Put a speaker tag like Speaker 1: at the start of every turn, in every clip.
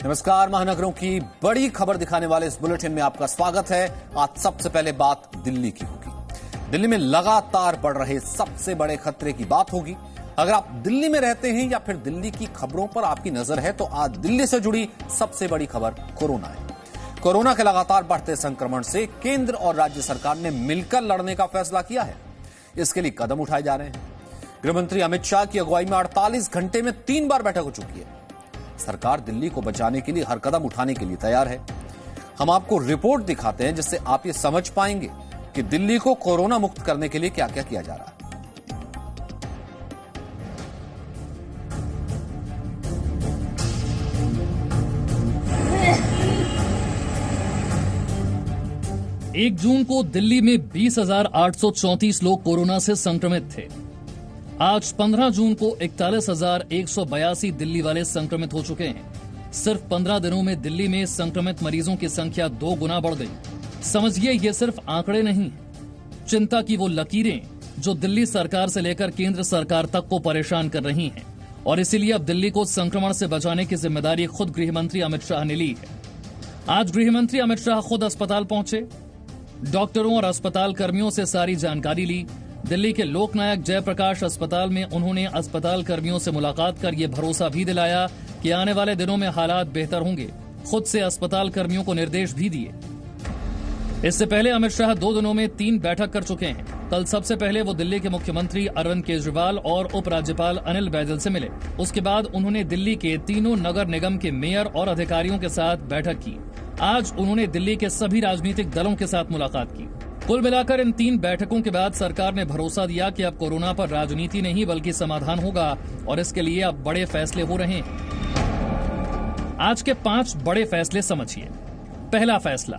Speaker 1: नमस्कार। महानगरों की बड़ी खबर दिखाने वाले इस बुलेटिन में आपका स्वागत है। आज सबसे पहले बात दिल्ली की होगी। दिल्ली में लगातार बढ़ रहे सबसे बड़े खतरे की बात होगी। अगर आप दिल्ली में रहते हैं या फिर दिल्ली की खबरों पर आपकी नजर है तो आज दिल्ली से जुड़ी सबसे बड़ी खबर कोरोना है। कोरोना के लगातार बढ़ते संक्रमण से केंद्र और राज्य सरकार ने मिलकर लड़ने का फैसला किया है। इसके लिए कदम उठाए जा रहे हैं। गृहमंत्री अमित शाह की अगुवाई में 48 घंटे में 3 बार बैठक हो चुकी है। सरकार दिल्ली को बचाने के लिए हर कदम उठाने के लिए तैयार है। हम आपको रिपोर्ट दिखाते हैं जिससे आप ये समझ पाएंगे कि दिल्ली को कोरोना मुक्त करने के लिए क्या क्या किया जा रहा है।
Speaker 2: एक जून को दिल्ली में 20,834 लोग कोरोना से संक्रमित थे। आज 15 जून को 41,182 दिल्ली वाले संक्रमित हो चुके हैं। सिर्फ 15 दिनों में दिल्ली में संक्रमित मरीजों की संख्या 2 गुना बढ़ गई। समझिए ये सिर्फ आंकड़े नहीं, चिंता की वो लकीरें जो दिल्ली सरकार से लेकर केंद्र सरकार तक को परेशान कर रही हैं। और इसीलिए अब दिल्ली को संक्रमण से बचाने की जिम्मेदारी खुद गृहमंत्री अमित शाह ने ली है। आज गृहमंत्री अमित शाह खुद अस्पताल पहुंचे, डॉक्टरों और अस्पताल कर्मियों से सारी जानकारी ली। दिल्ली के लोकनायक जयप्रकाश अस्पताल में उन्होंने अस्पताल कर्मियों से मुलाकात कर ये भरोसा भी दिलाया कि आने वाले दिनों में हालात बेहतर होंगे। खुद से अस्पताल कर्मियों को निर्देश भी दिए। इससे पहले अमित शाह 2 दिनों में 3 बैठक कर चुके हैं। कल सबसे पहले वो दिल्ली के मुख्यमंत्री अरविंद केजरीवाल और उपराज्यपाल अनिल बैजल से मिले। उसके बाद उन्होंने दिल्ली के तीनों नगर निगम के मेयर और अधिकारियों के साथ बैठक की। आज उन्होंने दिल्ली के सभी राजनीतिक दलों के साथ मुलाकात की। कुल मिलाकर इन 3 बैठकों के बाद सरकार ने भरोसा दिया कि अब कोरोना पर राजनीति नहीं बल्कि समाधान होगा और इसके लिए अब बड़े फैसले हो रहे हैं। आज के 5 बड़े फैसले समझिए। पहला फैसला,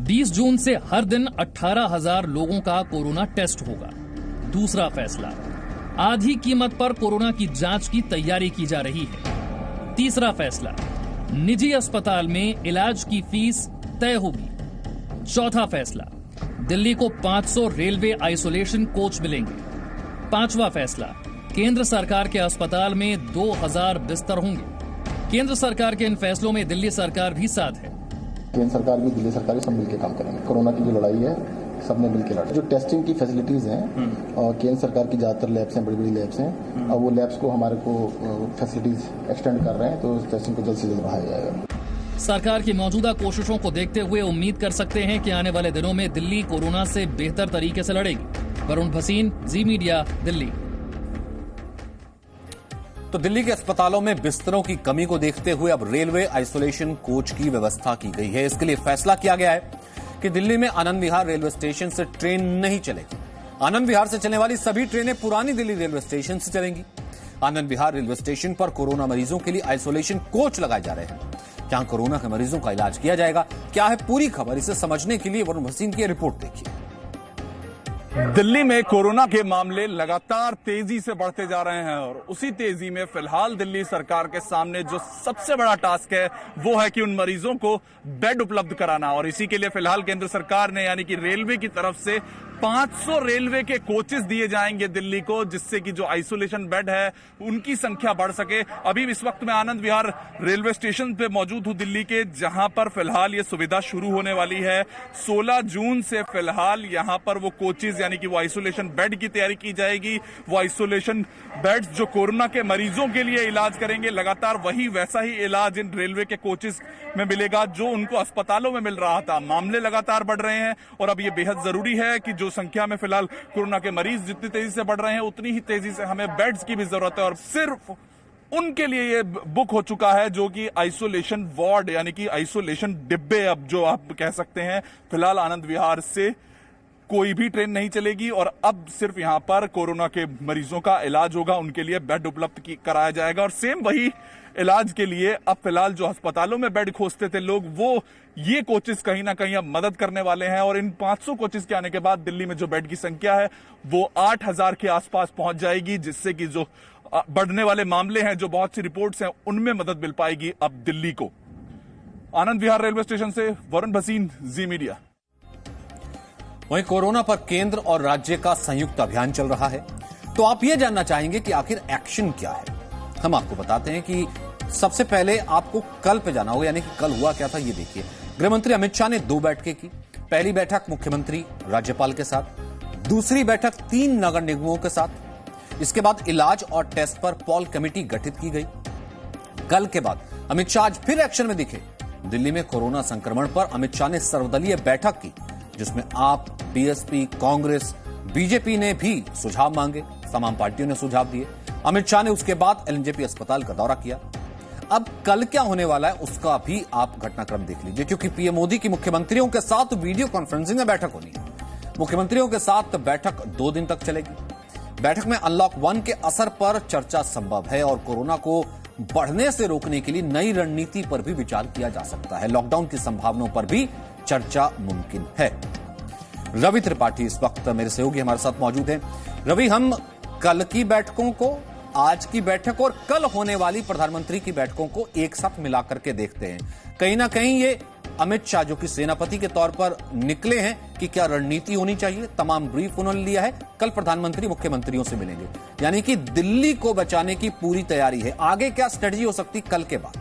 Speaker 2: 20 जून से हर दिन 18,000 लोगों का कोरोना टेस्ट होगा। दूसरा फैसला, आधी कीमत पर कोरोना की जांच की तैयारी की जा रही है। तीसरा फैसला, निजी अस्पताल में इलाज की फीस तय होगी। चौथा फैसला, दिल्ली को 500 रेलवे आइसोलेशन कोच मिलेंगे। पांचवा फैसला, केंद्र सरकार के अस्पताल में 2,000 बिस्तर होंगे। केंद्र सरकार के इन फैसलों में दिल्ली सरकार भी साथ है।
Speaker 3: केंद्र सरकार भी दिल्ली सरकार भी सब मिलकर काम करेंगे। कोरोना की जो लड़ाई है सबने मिलकर लड़ा। जो टेस्टिंग की फैसिलिटीज हैं और केंद्र सरकार की ज्यादातर लैब्स हैं, बड़ी बड़ी लैब्स हैं, और वो लैब्स को हमारे को फैसिलिटीज एक्सटेंड कर रहे हैं, तो टेस्टिंग को जल्द से जल्द बढ़ाया जाएगा।
Speaker 2: सरकार की मौजूदा कोशिशों को देखते हुए उम्मीद कर सकते हैं कि आने वाले दिनों में दिल्ली कोरोना से बेहतर तरीके से लड़ेगी। वरुण भसीन, जी मीडिया, दिल्ली।
Speaker 1: तो दिल्ली के अस्पतालों में बिस्तरों की कमी को देखते हुए अब रेलवे आइसोलेशन कोच की व्यवस्था की गई है। इसके लिए फैसला किया गया है कि दिल्ली में आनंद विहार रेलवे स्टेशन से ट्रेन नहीं चलेगी। आनंद विहार से चलने वाली सभी ट्रेनें पुरानी दिल्ली रेलवे स्टेशन से चलेंगी। आनंद विहार रेलवे स्टेशन पर कोरोना मरीजों के लिए आइसोलेशन कोच लगाए जा रहे हैं, जहां कोरोना के मरीजों का इलाज किया जाएगा। क्या है पूरी खबर, इसे समझने के लिए वरुण भसीन की रिपोर्ट देखिए।
Speaker 4: दिल्ली में कोरोना के मामले लगातार तेजी से बढ़ते जा रहे हैं और उसी तेजी में फिलहाल दिल्ली सरकार के सामने जो सबसे बड़ा टास्क है वो है कि उन मरीजों को बेड उपलब्ध कराना। और इसी के लिए फिलहाल केंद्र सरकार ने यानी कि रेलवे की तरफ से 500 रेलवे के कोचेस दिए जाएंगे दिल्ली को, जिससे कि जो आइसोलेशन बेड है उनकी संख्या बढ़ सके। अभी इस वक्त मैं आनंद विहार रेलवे स्टेशन पे मौजूद हूं दिल्ली के, जहां पर फिलहाल ये सुविधा शुरू होने वाली है। 16 जून से फिलहाल यहां पर वो कोचेस यानी कि वो आइसोलेशन बेड की तैयारी की जाएगी। वो आइसोलेशन बेड्स जो कोरोना के मरीजों के लिए इलाज करेंगे, लगातार वही वैसा ही इलाज इन रेलवे के कोचेस में मिलेगा जो उनको अस्पतालों में मिल रहा था। मामले लगातार बढ़ रहे हैं और अब ये बेहद जरूरी है कि जो संख्या में फिलहाल कोरोना के मरीज जितनी तेजी से बढ़ रहे हैं उतनी ही तेजी से हमें बेड्स की भी जरूरत है। और सिर्फ उनके लिए ये बुक हो चुका है जो कि आइसोलेशन वार्ड यानी कि आइसोलेशन डिब्बे, अब जो आप कह सकते हैं। फिलहाल आनंद विहार से कोई भी ट्रेन नहीं चलेगी और अब सिर्फ यहां पर कोरोना के मरीजों का इलाज होगा, उनके लिए बेड उपलब्ध कराया जाएगा। और सेम वही इलाज के लिए अब फिलहाल जो अस्पतालों में बेड खोजते थे लोग, वो ये कोचेस कहीं ना कहीं अब मदद करने वाले हैं। और इन 500 कोचेस के आने के बाद दिल्ली में जो बेड की संख्या है वो 8,000 के आसपास पहुंच जाएगी, जिससे कि जो बढ़ने वाले मामले हैं, जो बहुत सी रिपोर्ट्स हैं, उनमें मदद मिल पाएगी अब दिल्ली को। आनंद विहार रेलवे स्टेशन से वरुण भसीन, जी मीडिया।
Speaker 1: वहीं कोरोना पर केंद्र और राज्य का संयुक्त अभियान चल रहा है, तो आप ये जानना चाहेंगे कि आखिर एक्शन क्या है। हम आपको बताते हैं कि सबसे पहले आपको कल पे जाना होगा, यानी कि कल हुआ क्या था ये देखिए। गृहमंत्री अमित शाह ने 2 बैठकें की। पहली बैठक मुख्यमंत्री राज्यपाल के साथ, दूसरी बैठक 3 नगर निगमों के साथ। इसके बाद इलाज और टेस्ट पर पॉल कमेटी गठित की गई। कल के बाद अमित शाह आज फिर एक्शन में दिखे। दिल्ली में कोरोना संक्रमण पर अमित शाह ने सर्वदलीय बैठक की, जिसमें आप, बीएसपी, कांग्रेस, बीजेपी ने भी सुझाव मांगे। तमाम पार्टियों ने सुझाव दिए। अमित शाह ने उसके बाद एलएनजेपी अस्पताल का दौरा किया। अब कल क्या होने वाला है उसका भी आप घटनाक्रम देख लीजिए, क्योंकि पीएम मोदी की मुख्यमंत्रियों के साथ वीडियो कॉन्फ्रेंसिंग में बैठक होनी है। मुख्यमंत्रियों के साथ बैठक 2 दिन तक चलेगी। बैठक में अनलॉक 1 के असर पर चर्चा संभव है और कोरोना को बढ़ने से रोकने के लिए नई रणनीति पर भी विचार किया जा सकता है। लॉकडाउन की संभावनाओं पर भी चर्चा मुमकिन है। रवि त्रिपाठी इस वक्त मेरे सहयोगी हमारे साथ मौजूद हैं। रवि, हम कल की बैठकों को, आज की बैठक और कल होने वाली प्रधानमंत्री की बैठकों को एक साथ मिलाकर के देखते हैं। कहीं ना कहीं ये अमित शाह जो कि सेनापति के तौर पर निकले हैं कि क्या रणनीति होनी चाहिए, तमाम ब्रीफ उन्होंने लिया है। कल प्रधानमंत्री मुख्यमंत्रियों से मिलेंगे, यानी कि दिल्ली को बचाने की पूरी तैयारी है। आगे क्या स्ट्रेटजी हो सकती कल के बाद?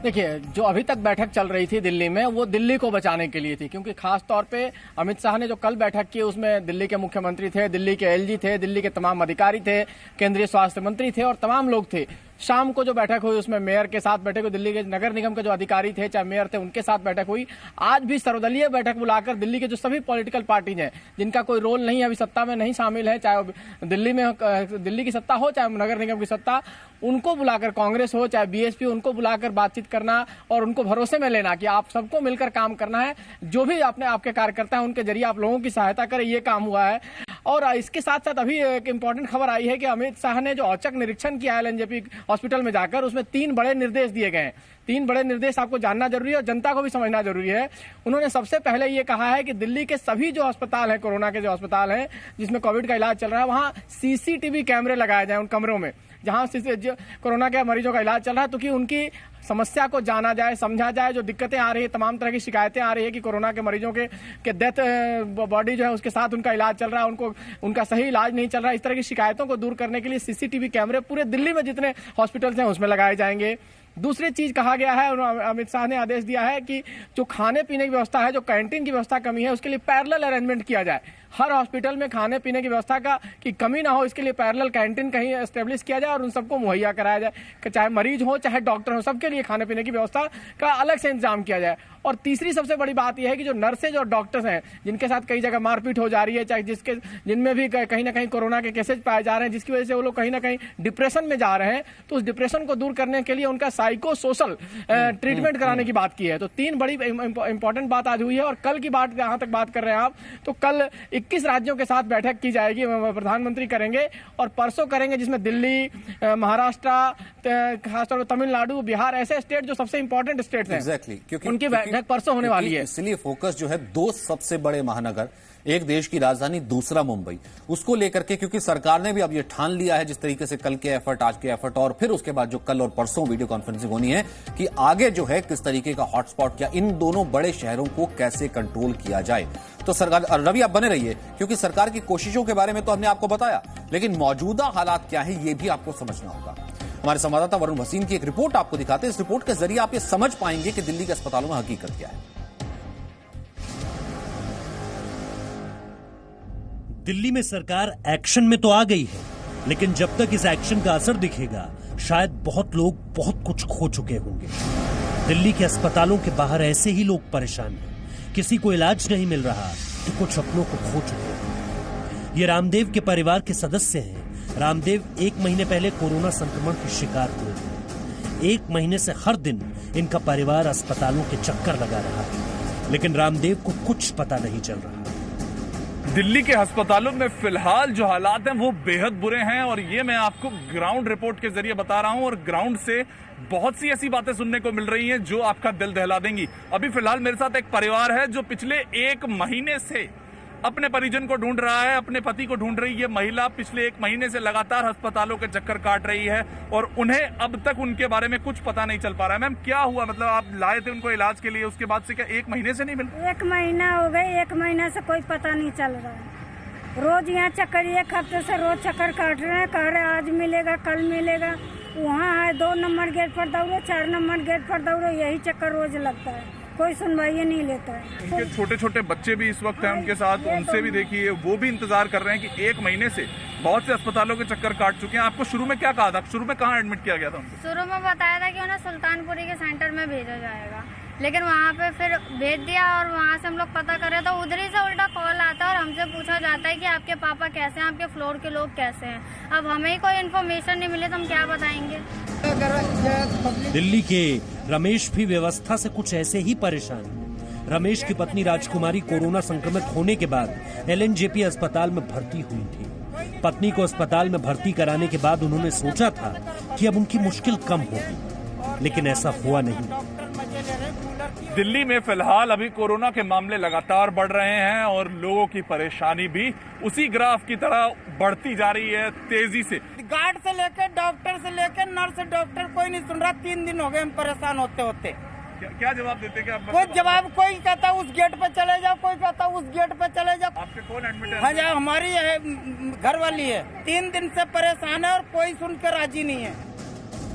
Speaker 5: देखिए, जो अभी तक बैठक चल रही थी दिल्ली में, वो दिल्ली को बचाने के लिए थी, क्योंकि खास तौर पे अमित शाह ने जो कल बैठक की उसमें दिल्ली के मुख्यमंत्री थे, दिल्ली के एलजी थे, दिल्ली के तमाम अधिकारी थे, केंद्रीय स्वास्थ्य मंत्री थे और तमाम लोग थे। शाम को जो बैठक हुई उसमें मेयर के साथ बैठक हुई, दिल्ली के नगर निगम के जो अधिकारी थे, चाहे मेयर थे, उनके साथ बैठक हुई। आज भी सर्वदलीय बैठक बुलाकर दिल्ली के जो सभी पॉलिटिकल पार्टीज हैं, जिनका कोई रोल नहीं है, अभी सत्ता में नहीं शामिल है, चाहे दिल्ली की सत्ता हो चाहे नगर निगम की सत्ता, उनको बुलाकर, कांग्रेस हो चाहे बीएसपी, उनको बुलाकर बातचीत करना और उनको भरोसे में लेना कि आप सबको मिलकर काम करना है। जो भी अपने आपके कार्यकर्ता हैं उनके जरिए आप लोगों की सहायता करें, ये काम हुआ है। और इसके साथ साथ अभी एक इंपॉर्टेंट खबर आई है कि अमित शाह ने जो औचक निरीक्षण किया है एलएनजेपी हॉस्पिटल में जाकर, उसमें 3 बड़े निर्देश दिए गए हैं। 3 बड़े निर्देश आपको जानना जरूरी है और जनता को भी समझना जरूरी है। उन्होंने सबसे पहले ये कहा है कि दिल्ली के सभी जो अस्पताल हैं, कोरोना के जो अस्पताल हैं जिसमें कोविड का इलाज चल रहा है, वहां सीसीटीवी कैमरे लगाए जाए उन कमरों में जहां कोरोना के मरीजों का इलाज चल रहा है, तो कि उनकी समस्या को जाना जाए, समझा जाए। जो दिक्कतें आ रही है, तमाम तरह की शिकायतें आ रही है कि कोरोना के मरीजों के डेथ बॉडी जो है उसके साथ उनका इलाज चल रहा है, उनका सही इलाज नहीं चल रहा है, इस तरह की शिकायतों को दूर करने के लिए सीसीटीवी कैमरे पूरे दिल्ली में जितने हॉस्पिटल्स हैं उसमें लगाए जाएंगे। दूसरी चीज कहा गया है, अमित शाह ने आदेश दिया है कि जो खाने पीने की व्यवस्था है, जो कैंटीन की व्यवस्था कमी है, उसके लिए पैरेलल अरेंजमेंट किया जाए। हर हॉस्पिटल में खाने पीने की व्यवस्था की कमी ना हो, इसके लिए पैरेलल कैंटीन कहीं एस्टेब्लिश किया जाए और उन सबको मुहैया कराया जाए, चाहे मरीज हो चाहे डॉक्टर हो, सबके लिए खाने पीने की व्यवस्था का अलग से इंतजाम किया जाए। और तीसरी सबसे बड़ी बात यह है कि जो नर्सेज और डॉक्टर्स हैं, जिनके साथ कई जगह मारपीट हो जा रही है, चाहे जिनमें भी कहीं ना कहीं कोरोना के केसेज पाए जा रहे हैं, जिसकी वजह से वो लोग कहीं ना कहीं डिप्रेशन में जा रहे हैं, तो उस डिप्रेशन को दूर करने के लिए उनका साइको सोशल ट्रीटमेंट कराने की बात की है। तो 3 बड़ी इंपॉर्टेंट बात आज हुई है। और कल की बात जहां तक बात कर रहे हैं आप, तो कल 21 राज्यों के साथ बैठक की जाएगी, प्रधानमंत्री करेंगे और परसों करेंगे, जिसमें दिल्ली, महाराष्ट्र, खासतौर पर तमिलनाडु, बिहार, ऐसे स्टेट जो सबसे इंपॉर्टेंट स्टेट हैं,
Speaker 1: क्योंकि
Speaker 5: उनकी बैठक परसों होने वाली है।
Speaker 1: इसलिए फोकस जो है 2 सबसे बड़े महानगर, एक देश की राजधानी, दूसरा मुंबई, उसको लेकर के, क्योंकि सरकार ने भी अब ये ठान लिया है, जिस तरीके से कल के एफर्ट, आज के एफर्ट और फिर उसके बाद जो कल और परसों वीडियो कॉन्फ्रेंसिंग होनी है, कि आगे जो है किस तरीके का हॉटस्पॉट या इन दोनों बड़े शहरों को कैसे कंट्रोल किया जाए। तो सरकार, रवि आप बने रहिए, क्योंकि सरकार की कोशिशों के बारे में तो हमने आपको बताया, लेकिन मौजूदा हालात क्या है ये भी आपको समझना होगा। हमारे संवाददाता वरुण भसीन की एक रिपोर्ट आपको दिखाते हैं। इस रिपोर्ट के जरिए आप ये समझ पाएंगे कि दिल्ली के अस्पतालों में हकीकत क्या है।
Speaker 6: दिल्ली में सरकार एक्शन में तो आ गई है, लेकिन जब तक इस एक्शन का असर दिखेगा, शायद बहुत लोग बहुत कुछ खो चुके होंगे। दिल्ली के अस्पतालों के बाहर ऐसे ही लोग परेशान हैं। किसी को इलाज नहीं मिल रहा तो कुछ अपनों को खो चुके हैं। ये रामदेव के परिवार के सदस्य हैं। रामदेव 1 महीने पहले कोरोना संक्रमण के शिकार हुए थे। 1 महीने से हर दिन इनका परिवार अस्पतालों के चक्कर लगा रहा है, लेकिन रामदेव को कुछ पता नहीं चल रहा।
Speaker 4: दिल्ली के अस्पतालों में फिलहाल जो हालात हैं वो बेहद बुरे हैं और ये मैं आपको ग्राउंड रिपोर्ट के जरिए बता रहा हूं और ग्राउंड से बहुत सी ऐसी बातें सुनने को मिल रही हैं जो आपका दिल दहला देंगी। अभी फिलहाल मेरे साथ एक परिवार है जो पिछले 1 महीने से अपने परिजन को ढूंढ रहा है, अपने पति को ढूंढ रही है। महिला पिछले 1 महीने से लगातार अस्पतालों के चक्कर काट रही है और उन्हें अब तक उनके बारे में कुछ पता नहीं चल पा रहा है। मैम क्या हुआ, मतलब आप लाए थे उनको इलाज के लिए, उसके बाद से क्या 1 महीने से नहीं मिल?
Speaker 7: 1 महीना हो गए, 1 महीना से कोई पता नहीं चल रहा है। रोज यहाँ चक्कर, 1 हफ्ते से रोज चक्कर काट रहे हैं, कह रहे आज मिलेगा कल मिलेगा, वहाँ है 2 नंबर गेट पर दौड़ो, 4 नंबर गेट पर दौड़ो, यही चक्कर रोज लगता है, कोई सुनवाई नहीं लेता है।
Speaker 4: उनके छोटे छोटे बच्चे भी इस वक्त हैं उनके साथ, उनसे भी देखिए वो भी इंतजार कर रहे हैं कि 1 महीने से बहुत से अस्पतालों के चक्कर काट चुके हैं। आपको शुरू में क्या कहा था, शुरू में कहाँ एडमिट किया गया था उनको?
Speaker 8: शुरू में बताया था कि उन्हें सुल्तानपुरी के सेंटर में भेजा जाएगा, लेकिन वहाँ पे फिर भेज दिया और वहाँ से हम लोग पता करे तो उधर ही से उल्टा कॉल आता है और हमसे पूछा जाता है कि आपके पापा कैसे हैं, आपके फ्लोर के लोग कैसे हैं। अब हमें ही कोई इन्फॉर्मेशन नहीं मिले तो हम क्या बताएंगे।
Speaker 6: दिल्ली के रमेश भी व्यवस्था से कुछ ऐसे ही परेशान हैं। रमेश की पत्नी राजकुमारी कोरोना संक्रमित होने के बाद LNJP अस्पताल में भर्ती हुई थी। पत्नी को अस्पताल में भर्ती कराने के बाद उन्होंने सोचा था कि अब उनकी मुश्किल कम होगी, लेकिन ऐसा हुआ नहीं।
Speaker 4: दिल्ली में फिलहाल अभी कोरोना के मामले लगातार बढ़ रहे हैं और लोगों की परेशानी भी उसी ग्राफ की तरह बढ़ती जा रही है तेजी से।
Speaker 9: गार्ड से लेकर डॉक्टर से लेकर नर्स डॉक्टर कोई नहीं सुन रहा। 3 दिन हो गए हम परेशान होते होते।
Speaker 4: क्या जवाब देते क्या?
Speaker 9: कोई जवाब, कोई कहता उस गेट पे चले जाओ, कोई कहता उस गेट पे चले जाओ।
Speaker 4: आपके कौन एडमिट है?
Speaker 9: हाँ जी, हमारी है, घर वाली है। 3 दिन से परेशान है और कोई सुनकर राजी नहीं है।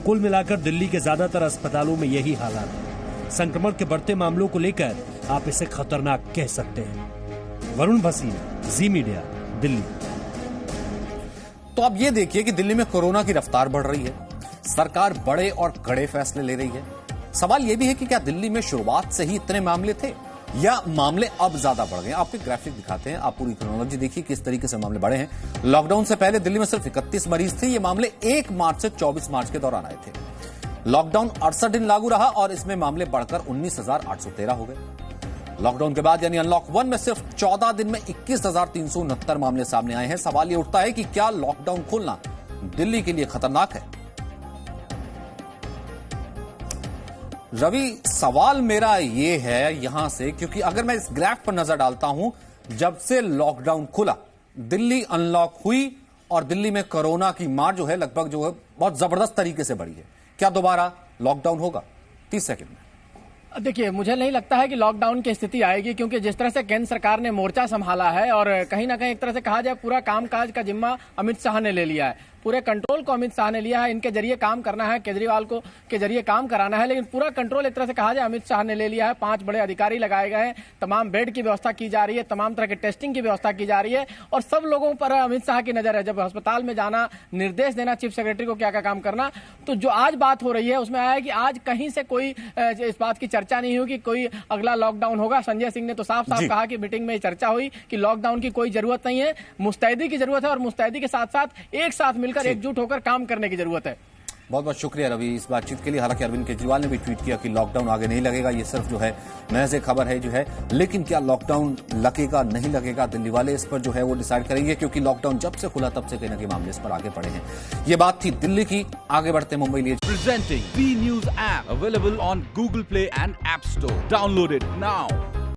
Speaker 6: कुल मिलाकर दिल्ली के ज्यादातर अस्पतालों में यही हालात है। संक्रमण के बढ़ते मामलों को लेकर आप इसे खतरनाक कह सकते हैं। वरुण भसीन, जी मीडिया, दिल्ली।
Speaker 1: तो अब ये देखिए कि दिल्ली में कोरोना की रफ्तार बढ़ रही है, सरकार बड़े और कड़े फैसले ले रही है। सवाल यह भी है कि क्या दिल्ली में शुरुआत से ही इतने मामले थे या मामले अब ज्यादा बढ़ गए? आपको ग्राफिक दिखाते हैं, आप पूरी क्रोनोलॉजी देखिए किस तरीके से मामले बढ़े हैं। लॉकडाउन से पहले दिल्ली में सिर्फ 31 मरीज थे। ये मामले 1 मार्च से 24 मार्च के दौरान आए थे। लॉकडाउन 68 दिन लागू रहा और इसमें मामले बढ़कर 19,813 हो गए। लॉकडाउन के बाद यानी अनलॉक 1 में सिर्फ 14 दिन में 21,369 मामले सामने आए हैं। सवाल यह उठता है कि क्या लॉकडाउन खोलना दिल्ली के लिए खतरनाक है? रवि, सवाल मेरा ये है यहां से, क्योंकि अगर मैं इस ग्राफ पर नजर डालता हूं, जब से लॉकडाउन खुला दिल्ली अनलॉक हुई और दिल्ली में कोरोना की मार जो है लगभग जो है बहुत जबरदस्त तरीके से बढ़ी है। क्या दोबारा लॉकडाउन होगा? 30 सेकंड में।
Speaker 5: देखिए, मुझे नहीं लगता है कि लॉकडाउन की स्थिति आएगी, क्योंकि जिस तरह से केंद्र सरकार ने मोर्चा संभाला है और कहीं ना कहीं एक तरह से कहा जाए पूरा कामकाज का जिम्मा अमित शाह ने ले लिया है, पूरे कंट्रोल को अमित शाह ने लिया है। इनके जरिए काम करना है, केजरीवाल को के जरिए काम कराना है, लेकिन पूरा कंट्रोल एक तरह से कहा जाए अमित शाह ने ले लिया है। 5 बड़े अधिकारी लगाए गए हैं, तमाम बेड की व्यवस्था की जा रही है, तमाम तरह के टेस्टिंग की व्यवस्था की जा रही है और सब लोगों पर अमित शाह की नजर है। जब अस्पताल में जाना, निर्देश देना चीफ सेक्रेटरी को क्या क्या काम करना। तो जो आज बात हो रही है उसमें आया है कि आज कहीं से कोई इस बात की चर्चा नहीं हुई कि कोई अगला लॉकडाउन होगा। संजय सिंह ने तो साफ साफ कहा कि मीटिंग में चर्चा हुई कि लॉकडाउन की कोई जरूरत नहीं है, मुस्तैदी की जरूरत है और मुस्तैदी के साथ साथ एक साथ मिलकर एकजुट होकर काम करने की जरूरत है।
Speaker 1: बहुत बहुत शुक्रिया रवि इस बातचीत के लिए। हालांकि अरविंद केजरीवाल ने भी ट्वीट किया कि लॉकडाउन आगे नहीं लगेगा, ये सिर्फ जो है महज एक खबर है जो है, लेकिन क्या लॉकडाउन लगेगा नहीं लगेगा दिल्ली वाले इस पर जो है वो डिसाइड करेंगे, क्योंकि लॉकडाउन जब से खुला तब से कहीं ना कहीं मामले इस पर आगे बढ़े हैं। ये बात थी दिल्ली की। आगे बढ़ते मुंबई लिए।
Speaker 10: Presenting B News app available on Google Play and App Store. Download it now.